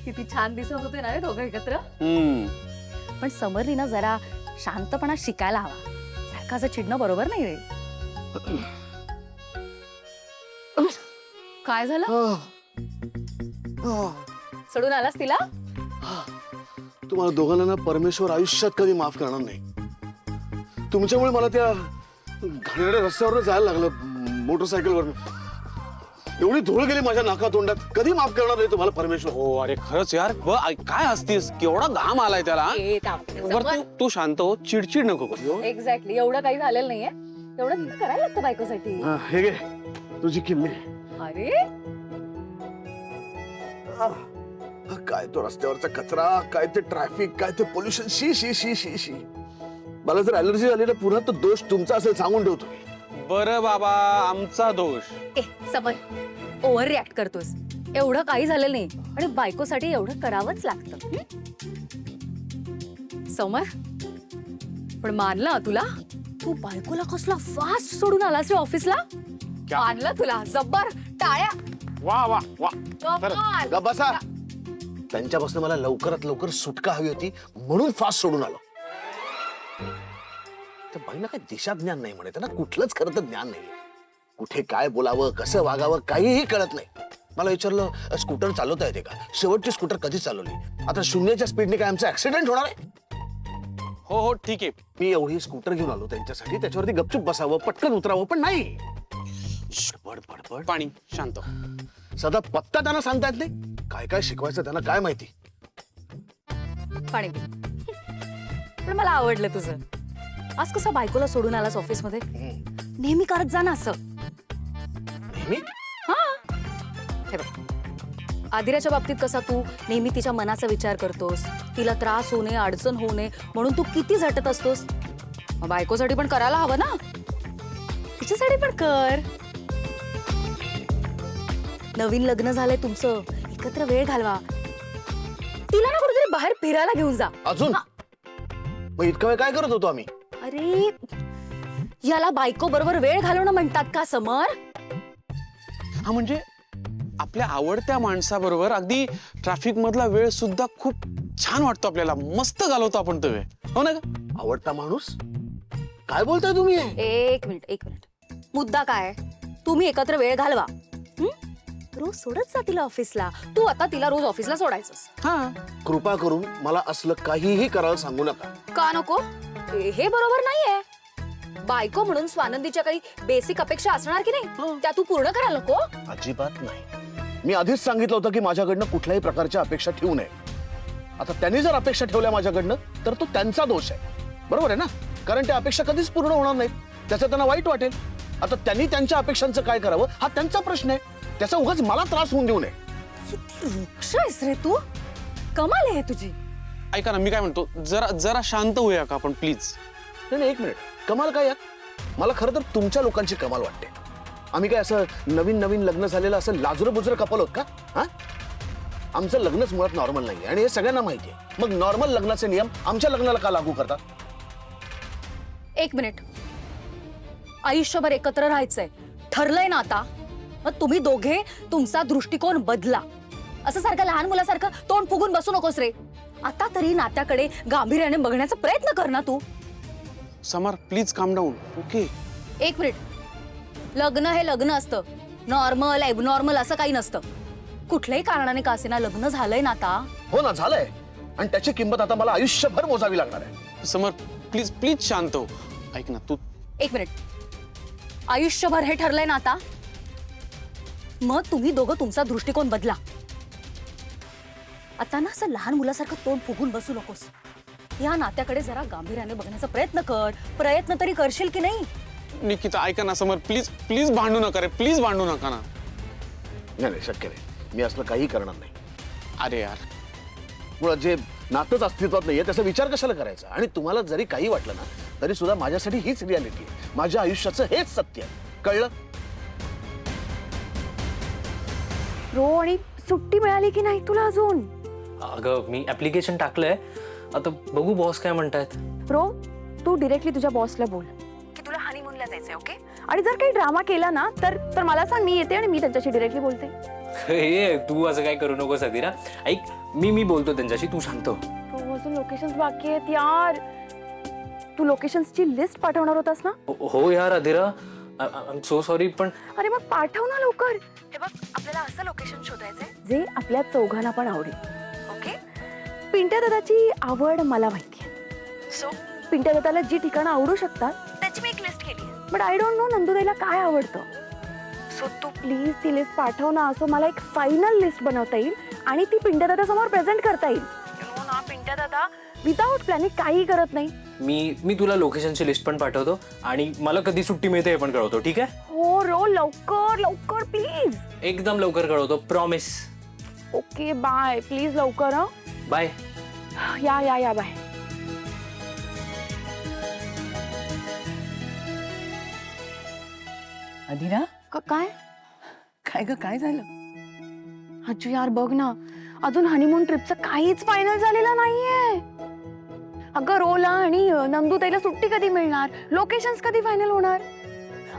किती छान दिसत होते ना रे दोघं एकत्र. पण समरनी ना जरा शांतपणा शिकायला हवा. सारखं असं चिडणं बरोबर नाही रे. काय झालं? सोडून आलास तिला? तुम्हाला दोघांना ना परमेश्वर आयुष्यात कधी माफ करणार नाही. तुमच्यामुळे मला त्या घाणेरड्या रस्त्यावर जायला लागलं मोटरसायकलवर. एवढी धूळ गेली माझ्या नाका तोंडात. कधी माफ करणार नाही तुम्हाला परमेश्वर. हो अरे खरंच यार काय असतीस केवढा घाम आलाय त्याला. बरं तू शांत हो चिडचिड नको करू. एक्झॅक्टली एवढं काही झालेलं नाहीये. एवढं करायला लागतं बायकोसाठी. हे घे तुझी किल्ली. अरे काय तो रस्त्यावरचा कचरा, काय ते ट्रॅफिक, काय ते पोल्युशन. शी शी शी शी शी. मला जर अलर्जी झाली ना पुन्हा तर दोष तुमचा असेल सांगून ठेवतो मी. बरं बाबा आमचा दोष. ए समर, ओव्हर रिॲक्ट करतोस. एवढं काही झालं नाही आणि बायकोसाठी एवढं करावंच लागतं. समर, पण मानला तुला? तू बायकोला कसला फास्ट सोडून आलास रे ऑफिसला. मानला तुला. जब्बर. टाळ्या. वा वा वा. कमाल. ग बसा. त्यांच्यापासून मला लवकरात लवकर सुटका हवी होती म्हणून फास्ट सोडून आलो. त्या बाईला काही दिशा ज्ञान नाही म्हणे. त्यांना कुठलंच खरं तर ज्ञान नाही. कुठे काय बोलावं कसं वागावं काहीही कळत नाही. मला विचारलं स्कूटर चालवता येते का. शेवटची स्कूटर कधी चालवली. आता 0च्या स्पीडने काय आमचा ऍक्सिडेंट होणार आहे. हो हो ठीक आहे. मी एवढी स्कूटर घेऊन आलो त्यांच्यासाठी. त्याच्यावरती गपचूप बसावं पटकन उतरावं पण नाही. पड पड पड. पाणी शांत. सदा पत्ता त्यांना सांगता येत नाही. काय काय शिकवायचं त्यांना काय माहिती. पाणी पी. पण मला आवडलं तुझं. आज कसं बायकोला सोडून आलास ऑफिस मध्ये. नेहमी करत जा ना असं. नेहमी हे बघ, आदिराच्या बाबतीत कसा तू नेहमी तिच्या मनाचा विचार करतोस. तिला त्रास होऊ नये अडचण होऊ नये म्हणून तू किती झटत असतोस. मग बायकोसाठी पण करायला हवं ना. तिच्यासाठी पण कर. नवीन लग्न झालंय तुमचं. एकत्र वेळ घालवा. तिला ना कुठेतरी बाहेर फिरायला घेऊन जा. अजून मग इतका वेळ काय करत होतो आम्ही. अरे याला बायको बरोबर वेळ घालवणं म्हणतात का समर. हा म्हणजे आपल्या आवडत्या माणसाबरोबर अगदी ट्रॅफिक मधला वेळ सुद्धा खूप छान वाटतो आपल्याला. मस्त घालवतो आपण तो वेळ. हो ना ग. आवडता माणूस काय बोलताय तुम्ही. एक मिनिट. मुद्दा काय. तुम्ही एकत्र वेळ घालवा. रोज सोडत जा तिला ऑफिसला. तू आता तिला रोज ऑफिसला सोडायचंस. हा कृपा करून मला असलं काहीही करायला सांगू नका. का नको. हे बरोबर नाहीये. बायको म्हणून स्वानंदीच्या काही बेसिक अपेक्षा असणार की नाही त्या तू पूर्ण करायला नको. अजिबात नाही. मी आधीच सांगितलं होतं की माझ्याकडनं कुठल्याही प्रकारच्या अपेक्षा ठेवू नये. आता त्यांनी जर अपेक्षा ठेवल्या माझ्याकडनं तर तो त्यांचा दोष आहे. बरोबर आहे ना. कारण त्या अपेक्षा कधीच पूर्ण होणार नाहीत. त्याचं त्यांना वाईट वाटेल. आता त्यांनी त्यांच्या अपेक्षांचं काय करावं हा त्यांचा प्रश्न आहे. त्याचा उगाच मला त्रास होऊन देऊ नये. किती रुक्ष आहेस रे तू. कमाल आहे तुझी. ऐका ना मी काय म्हणतो जरा शांत होऊया का आपण प्लीज. नाही एक मिनिट. कमाल काय यात. मला खरं तर तुमच्या लोकांची कमाल वाटते. आम्ही काय असं नवीन लग्न झालेलं असं लाजरं बुजरं कपल होत का. हा आमचं लग्नच मुळात नॉर्मल नाहीये आणि हे सगळ्यांना माहिती आहे. मग नॉर्मल लग्नाचे नियम आमच्या लग्नाला का लागू करतात. एक मिनिट. आयुष्यभर एकत्र राहायचंय ठरलंय ना आता. मग तुम्ही दोघे तुमचा दृष्टिकोन बदला. असं सारखं लहान मुलासारखं तोंड फुगून बसू नकोस रे. आता तरी नात्याकडे गांभीर्याने बघण्याचा प्रयत्न कर ना तू. समर प्लीज काम डाऊन. ओके. एक मिनिट. लग्न हे लग्न असतं. नॉर्मल एबनॉर्मल असं काही नसतं. कुठल्याही कारणाने का असेना लग्न झालंय ना आता. हो ना झालंय. आणि त्याची किंमत आता मला आयुष्यभर मोजावी लागणार आहे. समर प्लीज शांत हो. ऐक ना तू. एक मिनिट. आयुष्यभर हे ठरलंय ना आता. मग तुम्ही दोघं तुमचा दृष्टिकोन बदला. आता ना असं लहान मुलासारखं तोंड फुगून बसू नकोस. या नात्याकडे जरा गांभीर्याने बघण्याचा प्रयत्न कर. प्रयत्न तरी करशील की नाही. निकिता ऐका ना समर प्लीज भांडू नका रे. प्लीज भांडू नका ना. नाही शक्य नाही. मी असलं काही करणार नाही. अरे यार मुळात जे नातंच अस्तित्वात नाहीये त्याचा विचार कशाला करायचा. आणि तुम्हाला जरी काही वाटलं ना तरी सुद्धा माझ्यासाठी हीच रियालिटी आहे. माझ्या आयुष्याचं हेच सत्य आहे. कळलं. रो आणि सुट्टी मिळाली की नाही तुला अजून. अगं मी ऍप्लिकेशन टाकलंय. आता बघू बॉस काय म्हणतायत. रो तू डिरेक्टली तुझ्या बॉसला बोल की तुला हनीमूनला जायचंय. ओके. आणि जर काही ड्रामा केला ना तर मला सांग. मी येते आणि मी त्यांच्याशी डिरेक्टली बोलते. हे तू असं काय करू नकोस अदिरा. ऐक, मी बोलतो त्यांच्याशी, तू शांत हो. हो, अजून लोकेशन्स बाकी आहेत यार. तू लोकेशन्सची लिस्ट पाठवणार होतास ना? हो यार Adira, I am so sorry, पण अरे मग पाठव ना लवकर. हे बघ, आपल्याला असं लोकेशन शोधायचंय जे आपल्या चौघांना पण आवडेल. ओके? पिंट्या दादाची आवड मला माहितीये. सो पिंट्या दादाला जी ठिकाणं आवडू शकतात त्याची मी एक लिस्ट केली आहे. बट आय डोंट नो नंदुताईला काय आवडतं. सो तू प्लीज ती लिस्ट पाठव ना, असं मला एक फायनल लिस्ट बनवता येईल आणि ती पिंट्या दादा समोर प्रेझेंट करता येईल. हो ना, पिंट्या दादा विदाउट प्लॅनिंग काही करत नाही. मी तुला लोकेशनची लिस्ट पण पाठवतो आणि मला कधी सुट्टी मिळते हे पण कळवतो, ठीक आहे? हो रो, लवकर लवकर प्लीज. एकदम लवकर कळवतो, प्रॉमिस. ओके बाय, प्लीज लवकर. हं, बाय. या या या बाय. अदिरा, काय काय ग, काय झालं? अजू यार बघ ना, अजून हनीमून ट्रिपचं काहीच फायनल झालेलं नाहीये. अगं रोला आणि नंदुताईला सुट्टी कधी मिळणार, लोकेशन्स कधी फायनल होणार,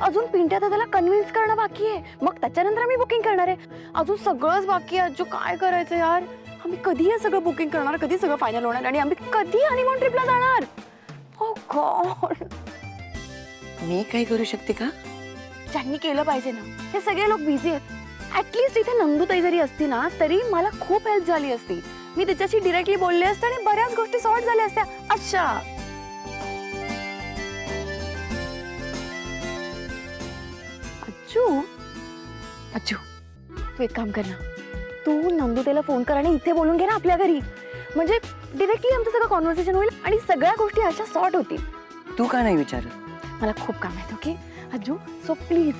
अजून पिंट्या दादाला कन्व्हिन्स करणं बाकी आहे, मग त्याच्यानंतर आम्ही बुकिंग करणार आहे. अजून सगळंच बाकी आहे. अजू काय करायचं यार, आम्ही कधी हे सगळं बुकिंग करणार, कधी सगळं फायनल होणार आणि आम्ही कधी हनीमून ट्रिपला जाणार? ओ गॉड. मी काही करू शकते का? ज्यांनी केलं पाहिजे ना, हे सगळे लोक बिझी आहेत. ऍटलीस्ट इथे नंदुताई जरी असती ना तरी मला खूप हेल्प झाली असती. मी तिच्याशी डिरेक्टली बोलले असते आणि बऱ्याच गोष्टी सॉर्ट झाल्या असत्या. अच्छा, अज्जू अज्जू तू एक काम कर ना, तू नंदुताईला फोन कर आणि इथे बोलून घे ना आपल्या घरी. म्हणजे डिरेक्टली आमचं सगळं कॉन्व्हर्सेशन होईल आणि सगळ्या गोष्टी अशा सॉर्ट होतील. तू का नाही विचारत? मला खूप काम आहे. ओके अज्जू, सो प्लीज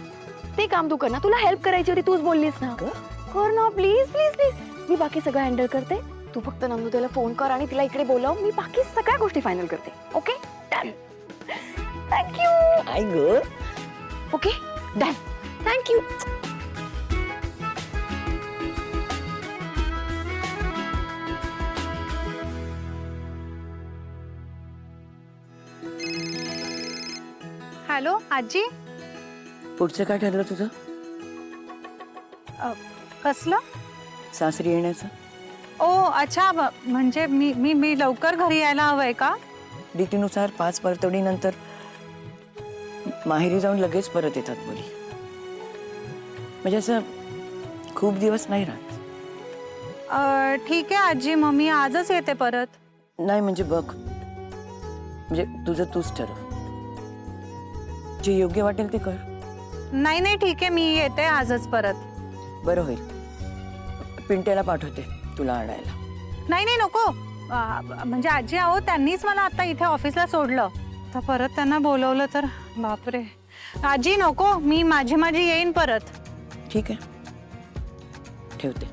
ते काम तू कर ना. तुला हेल्प करायची होती, तूच बोललीस ना. कर ना प्लीज प्लीज प्लीज. मी बाकी सगळं हँडल करते. तू फक्त नंदुताईला फोन कर आणि तिला इकडे बोलव. मी बाकी सगळ्या गोष्टी फायनल करते. Okay done. थँक्यू. काय ग? Okay done. थँक्यू. हॅलो आजी. पुढचं काय ठरलं तुझं? कसलं? सासरी येण्याचं? ओ अच्छा, म्हणजे मी लवकर घरी यायला हवंय का? रीतीनुसार 5 परतवडीनंतर माहेरी जाऊन लगेच परत येतात मुली. म्हणजे असं खूप दिवस नाही राहत. ठीक आहे आजी, मग मी आजच येते परत. नाही म्हणजे बघ, म्हणजे तुझं तूच ठरव, जे योग्य वाटेल ते कर. नाही नाही ठीक आहे, मी येते आजच परत. बरं होईल. पिंट्याला पाठवते तुला आणायला. नाही नाही नको. म्हणजे आजी आहो, त्यांनीच मला आता इथे ऑफिसला सोडलं, तर परत त्यांना बोलवलं तर बापरे. आजी नको, मी माझी येईन परत. ठीक आहे, ठेवते.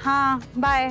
हां बाय.